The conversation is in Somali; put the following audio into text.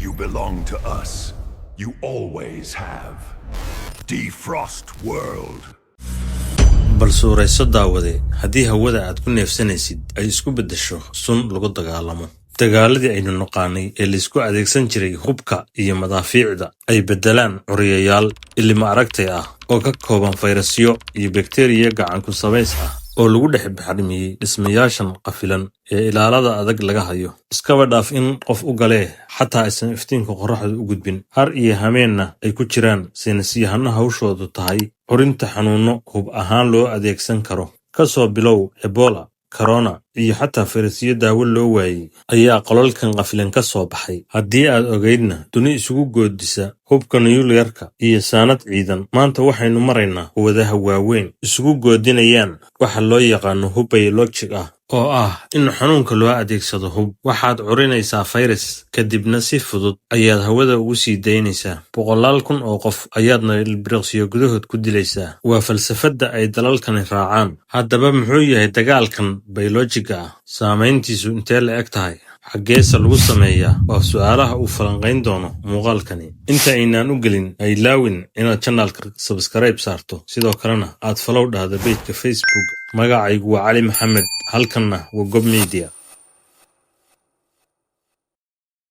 You belong to us. You always have. Defrost World. bal suurayso daawade haddii hawada aad ku neefsanaysid ay isku beddesho sun lagu dagaalamo dagaaladii aynu naqaanay ee la isku adeegsan jiray hubka iyo madaafiicda ay beddelaan curiyayaal ilma aragtay ah oo ka kooban fayrasyo iyo bakteeriya gacan ku samays ah oo lagu dhex baxrimiyey dhismayaashan qafilan ee ilaalada adag laga hayo iskaba dhaaf in qof u galee xataa aysan iftiinka qorraxda u gudbin har iyo hameenna ay ku jiraan saynisyahano hawshoodu tahay curinta xanuuno hub ahaan loo adeegsan karo kasoo bilow ebola corona iyo xataa fayrasyo daawo loo waayey ayaa qolalkan qafilan ka soo baxay haddii aad ogeydna duni isugu goodisa hubka nuyukliyarka iyo saanad ciidan maanta waxaynu maraynaa wadaha waaweyn isugu goodinayaan waxa loo yaqaano hub biologic ah oo ah in xanuunka loo adeegsado hub waxaad curinaysaa fayras kadibna si fudud ayaad hawada ugu sii daynaysaa boqolaal kun oo qof ayaadna ilbiriqsiyo gudahood ku dilaysaa waa falsafada ay dalalkani raacaan haddaba muxuu yahay dagaalkan biologiga ah saamayntiisu intee la eg tahay xaggeesa lagu sameeyaa waa su'aalaha uu falanqayn doono muuqaalkani inta aynaan u gelin ay laawin inaad channelka subscribe saarto sidoo kalena aad follow dhahdo page-ka Facebook magacaygu waa Cali Maxamed halkanna waa Gob Media